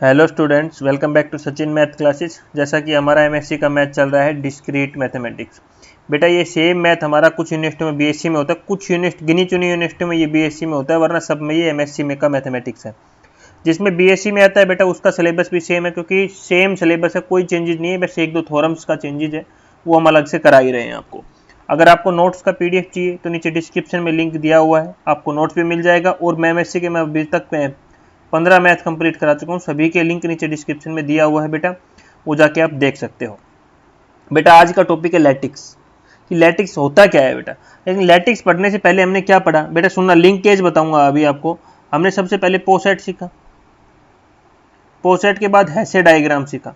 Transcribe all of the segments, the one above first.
Hello students, welcome back to Sachin math classes. जैसा कि हमारा एमएससी का मैथ चल रहा है डिस्क्रीट मैथमेटिक्स। बेटा ये सेम मैथ हमारा कुछ यूनिवर्सिटी में बीएससी में होता है, कुछ गिनी चुनी यूनिवर्सिटी में ये बीएससी में होता है, वरना सब में ये एमएससी में का मैथमेटिक्स है। जिसमें बीएससी में आता है बेटा उसका सिलेबस भी सेम है, क्योंकि सेम सिलेबस है, कोई चेंजेस नहीं है, बस एक दो थ्योरम्स का चेंजेस है, वो हम अलग से करा ही रहे हैं आपको। अगर आपको नोट्स का पीडीएफ चाहिए तो नीचे डिस्क्रिप्शन में लिंक दिया हुआ है, आपको नोट्स भी मिल जाएगा। और मैं एमएससी के मैं अभी तक 15 मैथ कंप्लीट करा चुका हूँ, सभी के लिंक नीचे डिस्क्रिप्शन में दिया हुआ है बेटा, वो जाके आप देख सकते हो। बेटा आज का टॉपिक है लैटिक्स, कि लैटिक्स होता क्या है बेटा। लेकिन लैटिक्स पढ़ने से पहले हमने क्या पढ़ा बेटा, सुनना, लिंकेज बताऊंगा अभी आपको। हमने सबसे पहले पोसेट सीखा, पोसेट के बाद हैसे डायग्राम सीखा,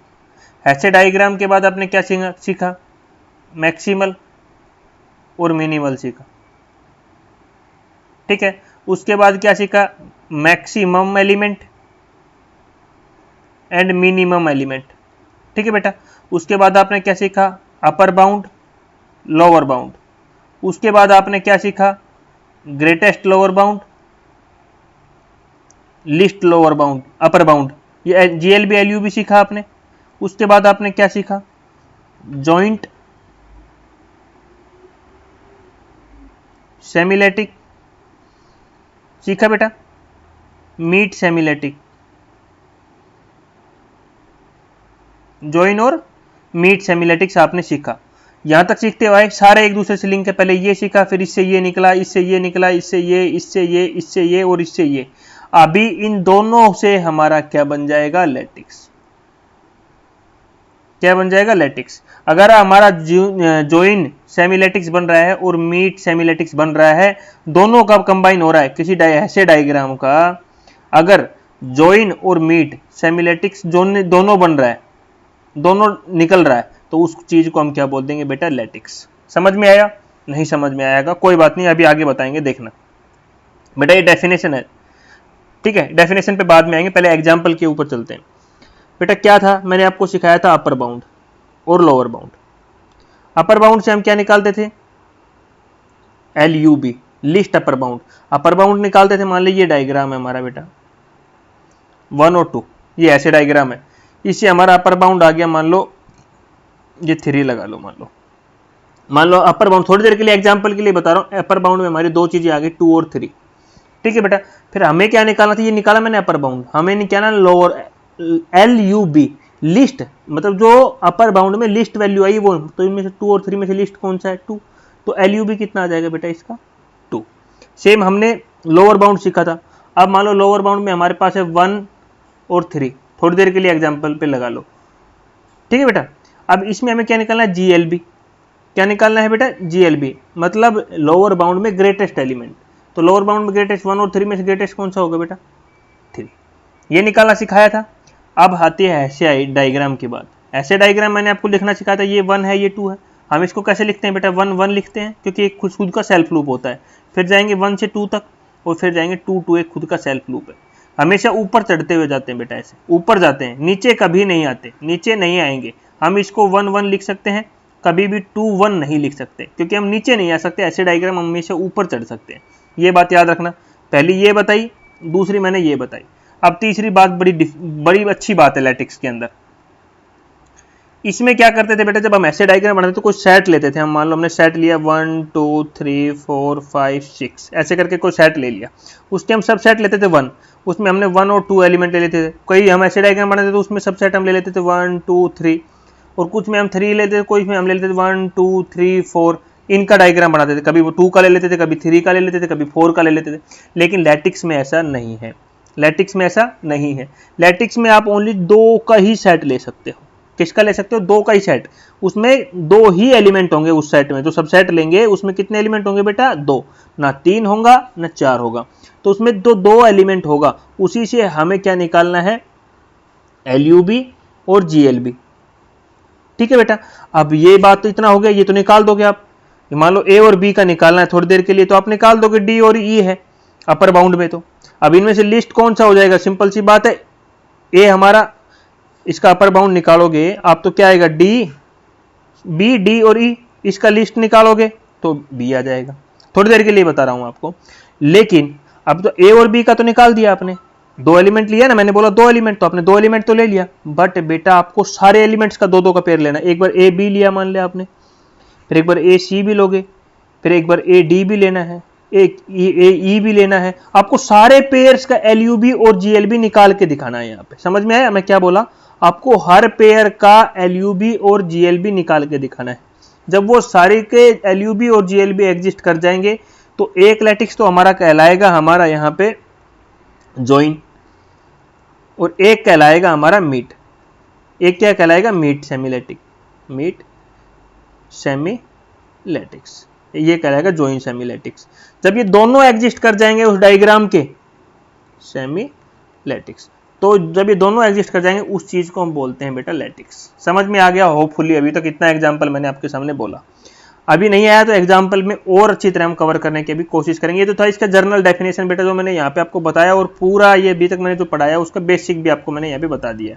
हैसे डायग्राम के बाद आपने क्या सीखा, मैक्सिमल और मिनिमल सीखा, ठीक है। उसके बाद क्या सीखा, maximum element and minimum element, ठीक है बेटा। उसके बाद आपने क्या सीखा, अपर बाउंड लोअर बाउंड। उसके बाद आपने क्या सीखा, greatest lower bound, list lower bound, upper bound, ये जीएलबी एलयूबी सीखा आपने। उसके बाद आपने क्या सीखा, जॉइंट सेमिलेटिक सीखा बेटा, मीट सेमिलेटिक, जॉइन और मीट सेमिलेटिक्स आपने सीखा। यहां तक सीखते हुए सारे एक दूसरे से लिंक है, पहले ये सीखा, फिर इससे ये निकला, इससे ये निकला, इससे ये, इससे ये, इससे ये और इससे ये। अभी इन दोनों से हमारा क्या बन जाएगा, लैटिक्स। क्या बन जाएगा, लैटिक्स। अगर हमारा जॉइन सेमिलेटिक्स बन रहा है और मीट सेमिलेटिक्स बन रहा है, दोनों का कंबाइन हो रहा है किसी ऐसे डायग्राम का, अगर जॉइन और मीट सेमिलेटिक्स दोनों बन रहा है, दोनों निकल रहा है, तो उस चीज को हम क्या बोल देंगे बेटा, लैटिक्स। समझ में आया, नहीं समझ में आएगा कोई बात नहीं, अभी आगे बताएंगे, देखना बेटा। ये डेफिनेशन है, ठीक है, डेफिनेशन पे बाद में आएंगे, पहले एग्जांपल के ऊपर चलते हैं। बेटा क्या था, मैंने आपको सिखाया था अपर बाउंड और लोअर बाउंड। अपर बाउंड से हम क्या निकालते थे, LUB, list upper bound. Upper bound निकालते थे, मान लीजिए ये डायग्राम है हमारा बेटा 1 और 2, ये ऐसे डायग्राम है, इससे हमारा अपर बाउंड आ गया, मान लो ये 3 लगा लो, मान लो अपर बाउंड, थोड़ी देर के लिए एग्जांपल के लिए बता रहा हूं, अपर बाउंड में हमारी दो चीजें आ गई, 2 और 3, ठीक है बेटा। फिर हमें क्या निकालना था, ये निकाला मैंने अपर बाउंड, हमें निकालना लोअर LUB, लिस्ट, मतलब जो अपर बाउंड में लिस्ट वैल्यू आई वो, तो इनमें से 2 और 3 में से लिस्ट कौन सा है, 2, तो LUB कितना आ जाएगा बेटा इसका, 2। सेम हमने लोअर बाउंड सीखा था। अब मान लो लोअर बाउंड में हमारे पास है 1 और 3, थोड़ी देर के लिए एग्जांपल पे लगा लो, ठीक है बेटा। अब इसमें हमें क्या निकालना है, GLB। क्या निकालना है बेटा, GLB, मतलब लोअर बाउंड में ग्रेटेस्ट एलिमेंट। तो लोअर बाउंड में ग्रेटेस्ट 1 और 3 में से ग्रेटेस्ट कौन सा होगा बेटा, 3। ये निकालना सिखाया था। अब आते हैं ऐसे डायग्राम के बाद, ऐसे डायग्राम मैंने आपको लिखना सिखाया था, ये 1 है, ये 2 है। हम इसको कैसे लिखते हैं बेटा, 1 1 लिखते हैं, क्योंकि एक खुद का सेल्फ लूप होता है। फिर जाएंगे 1 से 2 तक, और फिर जाएंगे 2 2, एक खुद का सेल्फ लूप है। हमेशा ऊपर चढ़ते हुए जाते हैं बेटा, ऐसे ऊपर जाते हैं, नीचे कभी नहीं आते, नीचे नहीं आएंगे। हम इसको 1 1 लिख सकते हैं, कभी भी 2 1 नहीं लिख सकते, क्योंकि हम नीचे नहीं आ सकते। ऐसे डायग्राम हमेशा ऊपर चढ़ सकते हैं, ये बात याद रखना। पहली ये बताई, दूसरी मैंने ये बताई। अब तीसरी बात बड़ी अच्छी बात है लैटिक्स के अंदर। इसमें क्या करते थे बेटा, जब हम ऐसे डायग्राम बनाते तो कोई सेट लेते थे हम, मान लो हमने सेट लिया 1 2 3 4 5 6, ऐसे करके कोई सेट ले लिया, उसके हम सब सेट लेते थे 1, उसमें हमने 1 और 2 एलिमेंट ले लेते थे। कोई हम ऐसे डायग्राम बनाते तो उसमें सब सेट हम ले लेते थे 1 2 3, और कुछ में हम 3 लेते थे, कोई में हम ले लेते थे 1 2 3 4, इनका डायग्राम बनाते थे। कभी वो 2 का ले लेते थे, कभी 3 का ले लेते थे, कभी 4 का ले लेते थे। लेकिन लैटिक्स में ऐसा नहीं है, लैटिक्स में ऐसा नहीं है। लैटिक्स में आप ओनली 2 का ही सेट ले सकते हो। किसका ले सकते हो, 2 का ही सेट, उसमें 2 ही एलिमेंट होंगे उस सेट में। जो सब सेट लेंगे उसमें कितने एलिमेंट होंगे बेटा, 2, ना 3 होगा ना 4 होगा, तो उसमें 2 एलिमेंट होगा। उसी से हमें क्या निकालना है, LUB और GLB, ठीक है बेटा। अब ये बात तो इतना हो गया, ये तो निकाल दोगे आप। मान लो A और B का निकालना है थोड़ी देर के लिए, तो आप निकाल दोगे, D और E है अपर बाउंड में। तो अब इनमें से लिस्ट कौन सा हो जाएगा, सिंपल सी बात है, A हमारा, इसका अपर बाउंड निकालोगे आप तो क्या आएगा, B D और E, इसका लिस्ट निकालोगे तो B आ जाएगा। थोड़ी देर के लिए बता रहा हूं आपको। लेकिन अब तो A और B का तो निकाल दिया आपने, दो एलिमेंट लिया ना, मैंने बोला दो एलिमेंट, तो आपने दो एलिमेंट तो ले लिया, बट बेटा आपको सारे एलिमेंट्स का दो दो का पेयर लेना। एक बार ए बी लिया मान लिया आपने, फिर एक बार ए सी भी लोगे, फिर एक बार ए डी भी लेना है, एक ए ई भी लेना है। आपको सारे पेयर्स का एल यू बी और जी एल बी निकाल के दिखाना है। यहाँ पे समझ में आया मैं क्या बोला? आपको हर पेयर का एल यू बी और जी एल बी निकाल के दिखाना है। जब वो सारे के एल यू बी और जी एल बी एग्जिस्ट कर जाएंगे तो एक लैटिक्स तो हमारा कहलाएगा हमारा यहाँ पे जॉइन, और एक कहलाएगा हमारा मीट। एक क्या कहलाएगा? मीट सेमीलैटिक, मीट सेमीलैटिक्स, ये कहलाएगा जॉइन सेमीलैटिक्स। जब ये दोनों एग्जिस्ट कर जाएंगे उस डायग्राम के, सेमीलैटिक्स, तो जब ये दोनों एग्जिस्ट कर जाएंगे उस चीज को हम बोलते हैं बेटा लैटिक्स। समझ में आ गया होपफुली? अभी तक इतना एग्जाम्पल मैंने आपके सामने बोला। अभी नहीं आया तो एग्जाम्पल में और अच्छी तरह हम कवर करने की भी कोशिश करेंगे। ये तो था इसका जर्नल डेफिनेशन बेटा, जो मैंने यहाँ पे आपको बताया, और पूरा ये अभी तक मैंने जो पढ़ाया उसका बेसिक भी आपको मैंने यहाँ पे बता दिया।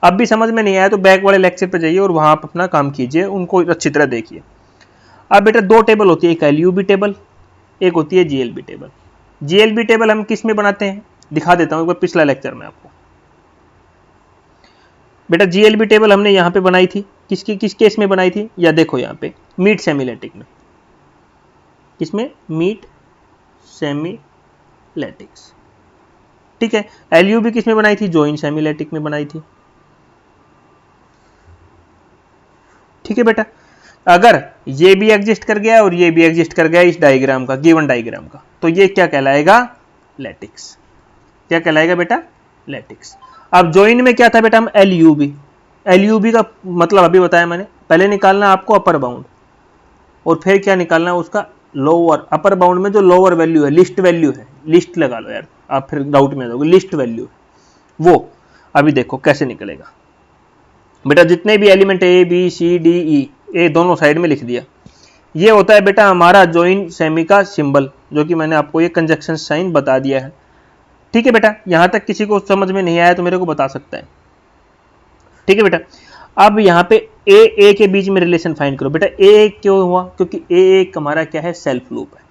अब भी समझ में नहीं आया तो बैक वाले लेक्चर पे जाइए और वहां आप अपना काम कीजिए, उनको अच्छी तरह देखिए। अब बेटा दो टेबल होती है, एक एलयूबी टेबल, एक होती है जीएलबी टेबल। जीएलबी टेबल हम किस में बनाते हैं दिखा देता हूँ एक बार, पिछला लेक्चर में आपको। बेटा जीएलबी टेबल हमने यहाँ पे बनाई थी, किस केस में बनाई थी? या देखो यहाँ पे मीट सेमीलैटिक में। किसमें? मीट सेमीलैटिक्स। ठीक है। एलयूबी किस में बनाई थी? जॉइन सेमीलैटिक में बनाई थी। ठीक है बेटा। अगर ये भी एग्जिस्ट कर गया और ये भी एग्जिस्ट कर गया इस डायग्राम का, गिवन डायग्राम का, तो ये क्या कहलाएगा? लैटिक्स। क्या कहलाएगा बेटा? लैटिक्स। अब जॉइन में क्या था बेटा? हम एलयूबी, एलयूबी का मतलब अभी बताया मैंने। पहले निकालना आपको अपर बाउंड, और फिर क्या निकालना है उसका लोअर। अपर बाउंड में जो लोअर वैल्यू है, लिस्ट वैल्यू है, लिस्ट लगा लो यार, आप फिर डाउट में आ जाओगे, लिस्ट वैल्यू वो अभी देखो कैसे निकलेगा बेटा। जितने भी element A B C D E, ए दोनों साइड में लिख दिया। ये होता है बेटा हमारा जॉइन सेमी का सिंबल, जो कि मैंने आपको ये कंजक्शन साइन बता दिया है। ठीक है बेटा। यहां तक किसी को समझ में नहीं आया तो मेरे को बता सकता है। ठीक है बेटा। अब यहाँ पे ए के बीच में रिलेशन फाइंड करो बेटा। ए क्यों हुआ? क्योंकि ए हमारा क्या है? सेल्फ लूप है।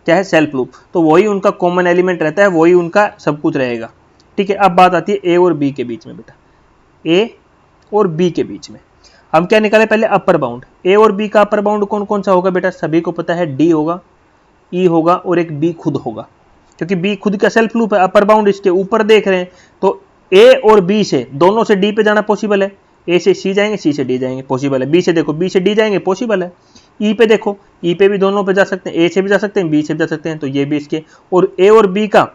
क्या है? Self loop. तो वही उनका कॉमन एलिमेंट रहता है, वही उनका सब कुछ रहेगा। ठीक है। अब बात आती है ए और बी के बीच में बेटा। ए और बी के बीच में हम क्या निकाले? पहले अपर बाउंड। ए और बी का अपर बाउंड कौन कौन सा होगा बेटा? सभी को पता है, डी होगा, ई होगा और एक बी खुद होगा, क्योंकि बी खुद का सेल्फ लूप है। अपर बाउंड इसके ऊपर देख रहे हैं, तो ए और बी से दोनों से डी पे जाना पॉसिबल है। ए से सी जाएंगे, सी से डी जाएंगे, पॉसिबल है। बी से देखो, बी से डी जाएंगे, पॉसिबल है। ई पे देखो, ई पे भी दोनों पे जा सकते हैं, ए से भी जा सकते हैं, बी से भी जा सकते हैं, तो ये भी इसके। और ए और बी का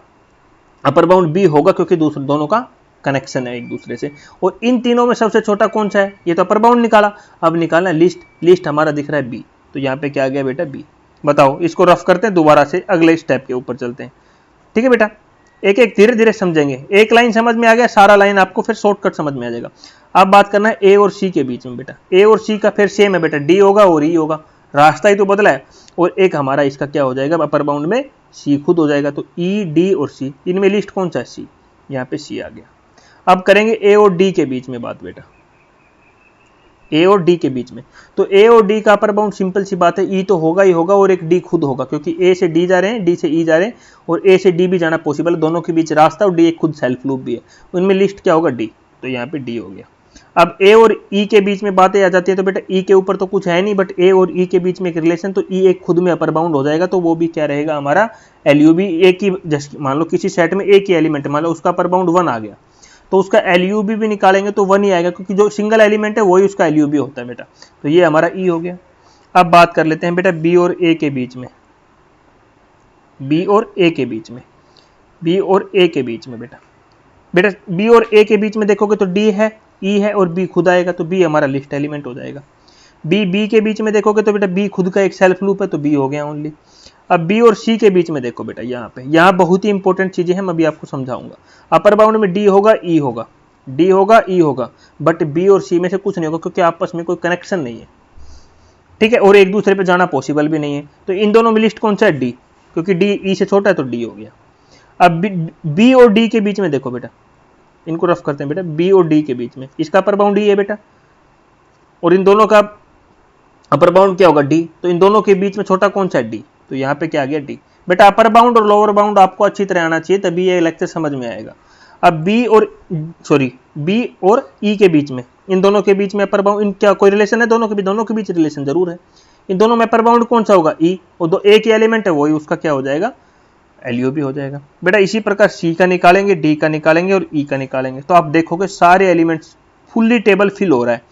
अपर बाउंड बी होगा, क्योंकि दूसरे दोनों का कनेक्शन है एक दूसरे से। और इन तीनों में सबसे छोटा कौन सा है? ये तो अपर बाउंड निकाला। अब निकालना लिस्ट। लिस्ट हमारा दिख रहा है बी, तो यहाँ पे क्या आ गया बेटा? बी। बताओ, इसको रफ करते हैं, दोबारा से अगले स्टेप के ऊपर चलते हैं। ठीक है बेटा। एक एक धीरे धीरे समझेंगे। एक लाइन समझ में आ गया, सारा लाइन आपको फिर शॉर्टकट समझ में आ जाएगा। अब बात करना है ए और सी के बीच में बेटा। ए और सी का फिर सेम है बेटा, डी होगा और ई होगा, रास्ता ही तो बदला है। और एक हमारा इसका क्या हो जाएगा? अपर बाउंड में सी खुद हो जाएगा, तो ई डी और सी, इनमें लिस्ट कौन सा है? सी। यहाँ पे सी आ गया। अब करेंगे ए और डी के बीच में बात बेटा। ए और डी के बीच में, तो ए और डी का अपर बाउंड सिंपल सी बात है, ई तो होगा ही होगा और एक डी खुद होगा, क्योंकि ए से डी जा रहे हैं, डी से ई जा रहे हैं, और ए से डी भी जाना पॉसिबल है, दोनों के बीच रास्ता, और डी एक खुद सेल्फ लूप भी है। उनमें लिस्ट क्या होगा? डी। तो यहाँ पे डी हो गया। अब ए और ई के बीच में बातें आ जाती है, तो बेटा ई के ऊपर तो कुछ है नहीं, बट ए और ई के बीच में एक रिलेशन, तो ई एक खुद में अपर बाउंड हो जाएगा, तो वो भी क्या रहेगा हमारा? एलयूबी। एक ही, जस्ट मान लो किसी सेट में एक ही एलिमेंट, मान लो उसका अपर बाउंड 1 आ गया, तो उसका एलयूबी भी निकालेंगे तो 1 ही आएगा, क्योंकि जो सिंगल एलिमेंट है वही उसका एलयूबी होता है बेटा। तो ये हमारा ई हो गया। अब बात कर लेते हैं बेटा बी और ए के बीच में। बी और ए के बीच में, बी और ए के बीच में बेटा बी और ए के बीच में देखोगे तो डी है, ई है और बी खुद आएगा, तो बी हमारा लिस्ट एलिमेंट हो जाएगा। बी के बीच में देखोगे तो बेटा बी खुद का एक सेल्फ लूप है, तो बी हो गया ओनली। अब बी और सी के बीच में देखो बेटा, यहाँ बहुत ही इंपॉर्टेंट चीजें हैं, मैं अभी आपको समझाऊंगा। अपर बाउंड में डी होगा, ई होगा, डी होगा, ई होगा, बट बी और सी में से कुछ नहीं होगा, क्योंकि आपस में कोई कनेक्शन नहीं है। ठीक है। और एक दूसरे पे जाना पॉसिबल भी नहीं है, तो इन दोनों में लिस्ट कौन सा है? डी, क्योंकि डी ई से छोटा है, तो डी हो गया। अब बी और डी के बीच में देखो बेटा, इनको रफ करते हैं बेटा। बी और डी के बीच में इसका अपर बाउंड ई है बेटा, और इन दोनों का अपर बाउंड क्या होगा? डी। तो इन दोनों के बीच में छोटा कौन सा है? डी। तो यहाँ पे क्या आ गया? डी। बेटा अपर बाउंड और लोअर बाउंड आपको अच्छी तरह आना चाहिए, तभी ये लेक्चर समझ में आएगा। अब बी और ई के बीच में, इन दोनों के बीच में अपर बाउंड, इन क्या कोई रिलेशन है दोनों के बीच रिलेशन जरूर है। इन दोनों में अपर बाउंड कौन सा होगा, ई, और दो ए के एलिमेंट है वही उसका क्या हो जाएगा, एलयू भी हो जाएगा बेटा। इसी प्रकार सी का निकालेंगे, डी का निकालेंगे और ई का निकालेंगे, तो आप देखोगे सारे एलिमेंट्स फुल्ली टेबल फिल हो रहा है।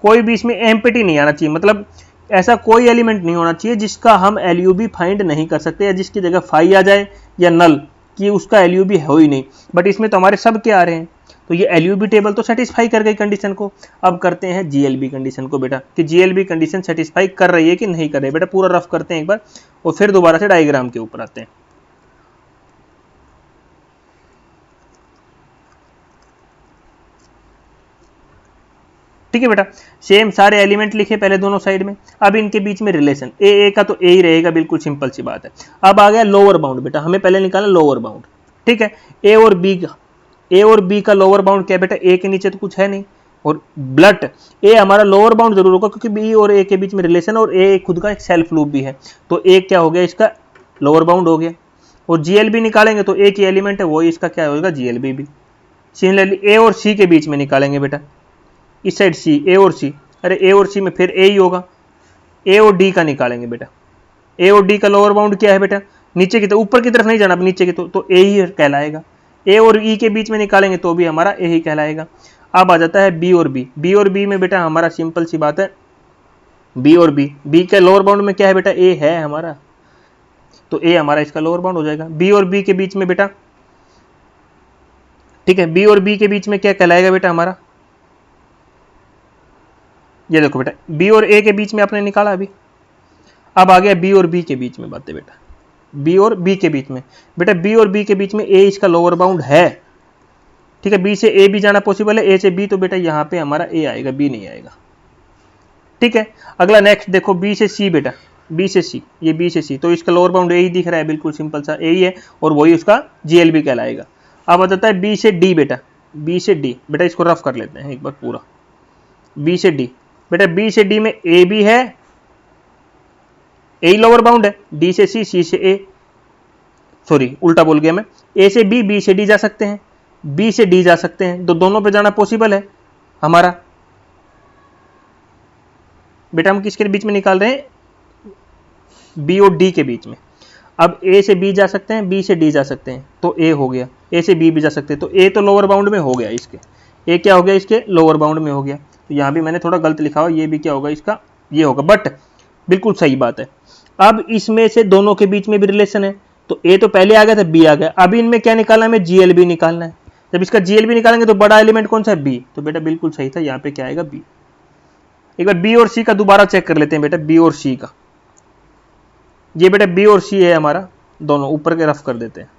कोई भी इसमें एम्प्टी नहीं आना चाहिए, मतलब ऐसा कोई एलिमेंट नहीं होना चाहिए जिसका हम एलयू भी फाइंड नहीं कर सकते, या जिसकी जगह फाई आ जाए या नल कि उसका एलयू भी हो ही नहीं। बट इसमें तो हमारे सब क्या आ रहे हैं, तो ये एलयू भी टेबल तो सेटिस्फाई कर गई कंडीशन को। अब करते हैं जीएलबी कंडीशन को बेटा, कि जीएलबी कंडीशन सेटिस्फाई कर रही है कि नहीं कर रही है बेटा। पूरा रफ करते हैं एक बार और फिर दोबारा से डायग्राम के ऊपर आते हैं। ठीक है बेटा, सेम सारे एलिमेंट लिखे पहले दोनों साइड में। अब इनके बीच में रिलेशन ए का तो ए ही रहेगा, बिल्कुल सिंपल सी बात है। अब आ गया लोअर बाउंड बेटा, हमें पहले निकालना लोअर बाउंड। ठीक है, ए और बी का लोअर बाउंड क्या बेटा, ए के नीचे तो कुछ है नहीं, और ब्लट ए हमारा लोअर बाउंड जरूर होगा क्योंकि बी और ए के बीच में रिलेशन, और ए खुद का एक सेल्फ लूप भी है, तो ए क्या हो गया, इसका लोअर बाउंड हो गया। और जीएलबी निकालेंगे तो ए की एलिमेंट है वही इसका क्या होगा, जीएलबी भी। सिमिलरली ए और सी के बीच में निकालेंगे बेटा, इस साइड सी, ए और सी, अरे ए और सी में फिर ए ही होगा। ए और डी का निकालेंगे बेटा, ए और डी का लोअर बाउंड क्या है बेटा, नीचे की तरफ, ऊपर की तरफ नहीं जाना, नीचे की तो ए ही कहलाएगा। ए और ई के बीच में निकालेंगे तो भी हमारा ए ही कहलाएगा। अब आ जाता है बी और बी। बी और बी में बेटा हमारा सिंपल सी बात है, बी और बी के लोअर बाउंड में क्या है बेटा, ए है हमारा, तो ए हमारा इसका लोअर बाउंड हो जाएगा। बी और बी के बीच में बेटा, ठीक है, बी और बी के बीच में क्या कहलाएगा बेटा हमारा, ये देखो बेटा, बी और ए के बीच में आपने निकाला अभी। अब आ गया बी और बी के बीच में बातें बेटा, बी और बी के बीच में बेटा, बी और बी के बीच में ए इसका लोअर बाउंड है। ठीक है, बी से ए भी जाना पॉसिबल है, ए से बी, तो बेटा यहाँ पे हमारा ए आएगा, बी नहीं आएगा। ठीक है, अगला नेक्स्ट देखो, बी से सी बेटा, बी से सी, ये बी से सी, तो इसका लोअर बाउंड ए ही दिख रहा है, बिल्कुल सिंपल सा ए ही है, और वही उसका जीएलबी कहलाएगा। अब आ जाता है बी से डी बेटा, बी से डी बेटा, इसको रफ कर लेते हैं एक बार पूरा। बी से डी बेटा, बी से डी में ए भी है, ए लोअर बाउंड है, डी से सी से ए, सॉरी उल्टा बोल गया मैं, ए से बी से डी जा सकते हैं, बी से डी जा सकते हैं, तो दोनों पे जाना पॉसिबल है हमारा। बेटा हम किसके बीच में निकाल रहे हैं, बी और डी के बीच में। अब ए से बी जा सकते हैं, बी से डी जा सकते हैं, तो ए हो गया, ए से बी भी जा सकते हैं, तो ए तो लोअर बाउंड में हो गया इसके, ए क्या हो गया इसके लोअर बाउंड में हो गया। तो यहाँ भी मैंने थोड़ा गलत लिखा हुआ, ये भी क्या होगा इसका, ये होगा, बट बिल्कुल सही बात है। अब इसमें से दोनों के बीच में भी रिलेशन है, तो ए तो पहले आ गया था, बी आ गया। अब इनमें क्या निकालना है, हमें जीएलबी निकालना है। जब इसका जीएलबी निकालेंगे तो बड़ा एलिमेंट कौन सा है, बी, तो बेटा बिल्कुल सही था, यहाँ पे क्या आएगा, बी। एक बार बी और सी का दोबारा चेक कर लेते हैं बेटा, बी और सी का, ये बेटा बी और सी है हमारा, दोनों ऊपर के रफ कर देते हैं।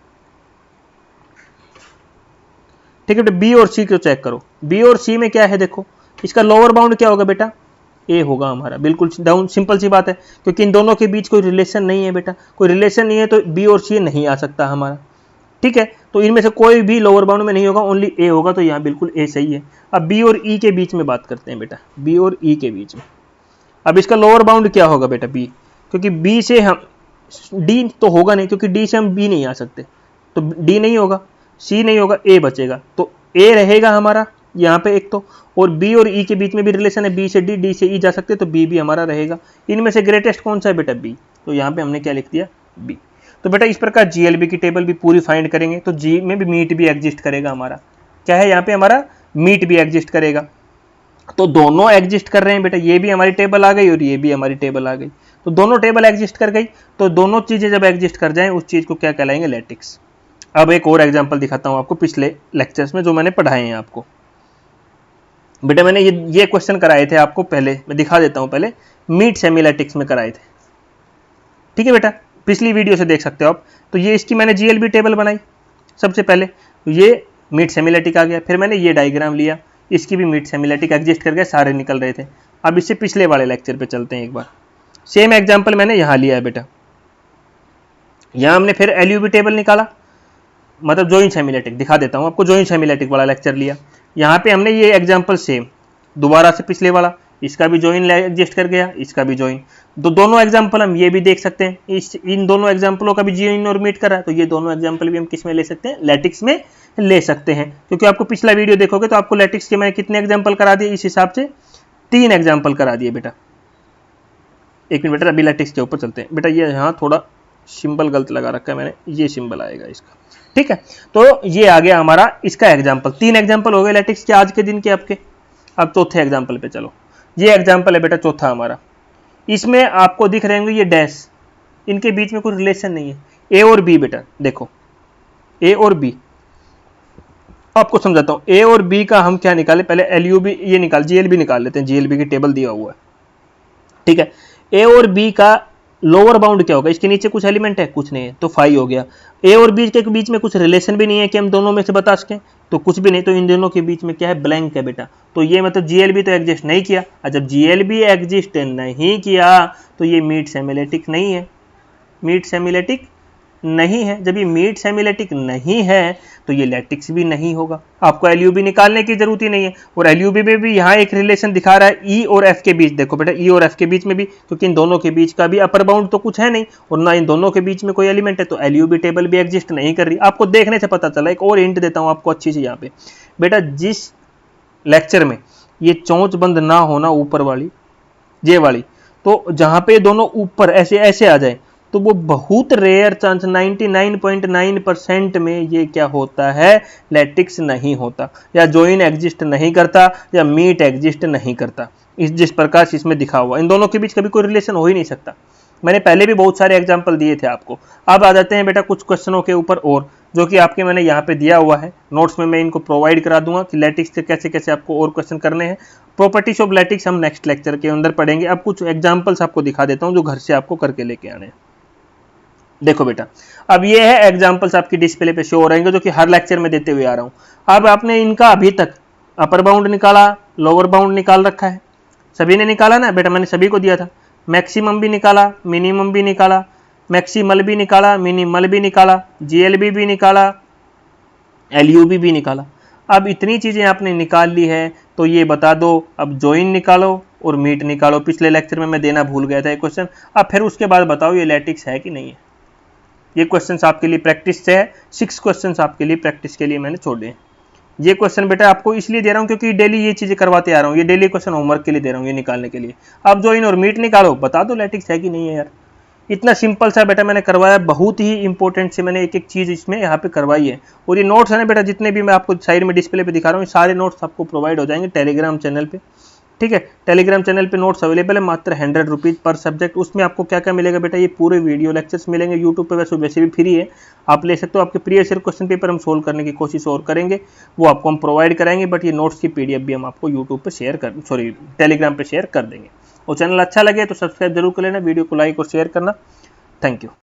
ठीक है बेटा, बी और सी को चेक करो, बी और सी में क्या है देखो, इसका लोअर बाउंड क्या होगा बेटा, ए होगा हमारा, बिल्कुल डाउन, सिंपल सी बात है, क्योंकि इन दोनों के बीच कोई रिलेशन नहीं है बेटा, कोई रिलेशन नहीं है तो बी और सी नहीं आ सकता हमारा। ठीक है, तो इनमें से कोई भी लोअर बाउंड में नहीं होगा, ओनली ए होगा, तो यहाँ बिल्कुल ए सही है। अब बी और ई के बीच में बात करते हैं बेटा, बी और ई के बीच में। अब इसका लोअर बाउंड क्या होगा बेटा, बी, क्योंकि बी से हम डी तो होगा नहीं, क्योंकि डी से हम बी नहीं आ सकते, तो डी नहीं होगा, सी नहीं होगा, ए बचेगा, तो ए रहेगा हमारा यहाँ पे एक तो, और बी और ई के बीच में भी रिलेशन है, बी से डी से ई जा सकते, तो बी भी हमारा रहेगा। इनमें से ग्रेटेस्ट कौन सा है बेटा, बी, तो यहाँ पे हमने क्या लिख दिया, बी। तो बेटा इस प्रकार जीएलबी की टेबल भी पूरी फाइंड करेंगे, तो जी में भी मीट भी एग्जिस्ट करेगा हमारा, क्या है यहाँ पे हमारा मीट भी एग्जिस्ट करेगा, तो दोनों एग्जिस्ट कर रहे हैं बेटा, ये भी हमारी टेबल आ गई और ये भी हमारी टेबल आ गई, तो दोनों टेबल एग्जिस्ट कर गई। तो दोनों चीजें जब एग्जिस्ट कर जाएं उस चीज को क्या कहलाएंगे, लैटिक्स। अब एक और एग्जांपल दिखाता हूं आपको पिछले लेक्चर्स में जो मैंने पढ़ाए हैं आपको। बेटा मैंने ये क्वेश्चन कराए थे आपको, पहले मैं दिखा देता हूं, पहले मीट सेमीलैटिक्स में कराए थे। ठीक है बेटा, पिछली वीडियो से देख सकते हो आप। तो ये इसकी मैंने जीएलबी टेबल बनाई सबसे पहले, तो ये मीट सेमीलैटिक आ गया, फिर मैंने ये डायग्राम लिया, इसकी भी मीट सेमीलैटिक एग्जिस्ट कर गए, सारे निकल रहे थे। अब इससे पिछले वाले लेक्चर पे चलते हैं एक बार। सेम एग्जांपल मैंने यहाँ लिया है बेटा, यहाँ हमने फिर एलयूबी टेबल निकाला, मतलब जॉइंट सेमीलैटिक, दिखा देता हूँ आपको, जॉइंट सेमीलैटिक वाला लेक्चर लिया। यहाँ पे हमने ये एग्जांपल सेम, दोबारा से पिछले वाला, इसका भी ज्वाइन एग्जिस्ट कर गया, इसका भी ज्वाइन। तो दोनों एग्जाम्पल हम ये भी देख सकते हैं, इन दोनों एग्जाम्पलों का भी ज्वाइन और मीट कर रहा है, तो ये दोनों एग्जाम्पल भी हम किस में ले सकते हैं, लैटिक्स में ले सकते हैं। क्योंकि आपको पिछला वीडियो देखोगे तो आपको लैटिक्स के मैं कितने एग्जाम्पल करा दिए, इस हिसाब से 3 एग्जाम्पल करा दिए बेटा। एक मिनट बेटा, अभी लैटिक्स के ऊपर चलते हैं बेटा। ये यहाँ थोड़ा सिंबल गलत लगा रखा है मैंने, ये सिंबल आएगा इसका, ठीक है। तो ये आ गया हमारा इसका एग्जाम्पल, 3 एग्जाम्पल हो गए लैटिक्स के आज के दिन के आपके। अब चौथे एग्जाम्पल पे चलो। ये एग्जाम्पल है बेटा चौथा हमारा। इसमें आपको दिख रहे होंगे ये डैश, इनके बीच में कोई रिलेशन नहीं है। ए और बी बेटा देखो, ए और बी आपको समझाता हूं। ए और बी का हम क्या निकाले, पहले एलयूबी ये निकाल, जीएलबी निकाल लेते हैं, जीएलबी की टेबल दिया हुआ है, ठीक है। ए और बी का लोअर बाउंड क्या होगा, इसके नीचे कुछ एलिमेंट है, कुछ नहीं है, तो 5 हो गया। ए और बी के बीच में कुछ रिलेशन भी नहीं है कि हम दोनों में से बता सकें, तो कुछ भी नहीं, तो इन दोनों के बीच में क्या है, ब्लैंक है बेटा। तो ये मतलब जीएलबी तो एग्जिस्ट नहीं किया, और जब जीएलबी एग्जिस्ट नहीं किया तो ये मीट सेमिलेटिक नहीं है, मीट सेमिलेटिक नहीं है। जब ये मीट सेमिलेटिक नहीं है तो ये लैटिक्स भी नहीं होगा। आपको एलयूबी निकालने की जरूरत ही नहीं है। और एलयूबी में भी यहाँ एक रिलेशन दिखा रहा है ई और एफ के बीच, देखो बेटा ई और एफ के बीच में भी, क्योंकि इन दोनों के बीच का भी अपर बाउंड तो कुछ है नहीं और ना इन दोनों के बीच में कोई एलिमेंट है, तो एलयूबी टेबल भी एग्जिस्ट नहीं कर रही। आपको देखने से पता चला। एक और हिंट देता हूँ आपको अच्छी से यहाँ पे बेटा, जिस लेक्चर में ये चोंच बंद ना होना ऊपर वाली जे वाली, तो जहां पे दोनों ऊपर ऐसे ऐसे आ जाए, तो वो बहुत रेयर चांस 99.9% में ये क्या होता है, लैटिक्स नहीं होता, या ज्वाइन एग्जिस्ट नहीं करता, या मीट एग्जिस्ट नहीं करता। इस जिस प्रकार से इसमें दिखा हुआ, इन दोनों के बीच कभी कोई रिलेशन हो ही नहीं सकता। मैंने पहले भी बहुत सारे एग्जाम्पल दिए थे आपको। अब आ जाते हैं बेटा कुछ क्वेश्चनों के ऊपर और, जो कि आपके मैंने यहाँ पे दिया हुआ है नोट्स में, मैं इनको प्रोवाइड करा दूंगा कि लैटिक्स से कैसे कैसे आपको और क्वेश्चन करने हैं। प्रॉपर्टीज ऑफ लैटिक्स हम नेक्स्ट लेक्चर के अंदर पढ़ेंगे। अब कुछ एग्जाम्पल्स आपको दिखा देता हूँ जो घर से आपको करके लेके आने हैं। देखो बेटा, अब ये है एग्जाम्पल्स आपकी डिस्प्ले पे शो हो रहेंगे, जो कि हर लेक्चर में देते हुए आ रहा हूँ। अब आपने इनका अभी तक अपर बाउंड निकाला, लोअर बाउंड निकाल रखा है, सभी ने निकाला ना बेटा, मैंने सभी को दिया था। मैक्सिमम भी निकाला, मिनिमम भी निकाला, मैक्सिमल भी निकाला, मिनिमल भी निकाला, जीएलबी भी निकाला, एलयूबी भी निकाला। अब इतनी चीजें आपने निकाल ली है, तो ये बता दो अब ज्वाइन निकालो और मीट निकालो। पिछले लेक्चर में मैं देना भूल गया था ये क्वेश्चन। अब फिर उसके बाद बताओ ये लैटिक्स है कि नहीं है। ये क्वेश्चंस आपके लिए प्रैक्टिस से है, 6 क्वेश्चंस आपके लिए प्रैक्टिस के लिए मैंने छोड़े हैं। ये क्वेश्चन बेटा आपको इसलिए दे रहा हूँ क्योंकि डेली ये चीजें करवाते आ रहा हूँ, ये डेली क्वेश्चन होमवर्क के लिए दे रहा हूँ, ये निकालने के लिए। अब ज्वाइन और मीट निकालो, बता दो लैटिक्स है कि नहीं है यार। इतना सिंपल सा बेटा मैंने करवाया, बहुत ही इंपॉर्टेंट से मैंने एक एक चीज इसमें यहाँ पे करवाई है। और ये नोट्स है ना बेटा, जितने भी मैं आपको साइड में डिस्प्ले पे दिखा रहा हूँ, सारे नोट्स आपको प्रोवाइड हो जाएंगे टेलीग्राम चैनल पे, ठीक है। टेलीग्राम चैनल पे नोट्स अवेलेबल है, मात्र 100 रुपीज पर सब्जेक्ट। उसमें आपको क्या क्या मिलेगा बेटा, ये पूरे वीडियो लेक्चर्स मिलेंगे। यूट्यूब पे वैसे भी फ्री है, आप ले सकते हो। आपके प्रीवियस ईयर क्वेश्चन पेपर हम सोल्व करने की कोशिश और करेंगे, वो आपको हम प्रोवाइड कराएंगे। बट ये नोट्स की पीडीएफ भी हम आपको यूट्यूब पे शेयर कर, सॉरी टेलीग्राम पे शेयर कर देंगे। और चैनल अच्छा लगे तो सब्सक्राइब जरूर कर लेना, वीडियो को लाइक और शेयर करना। Thank you.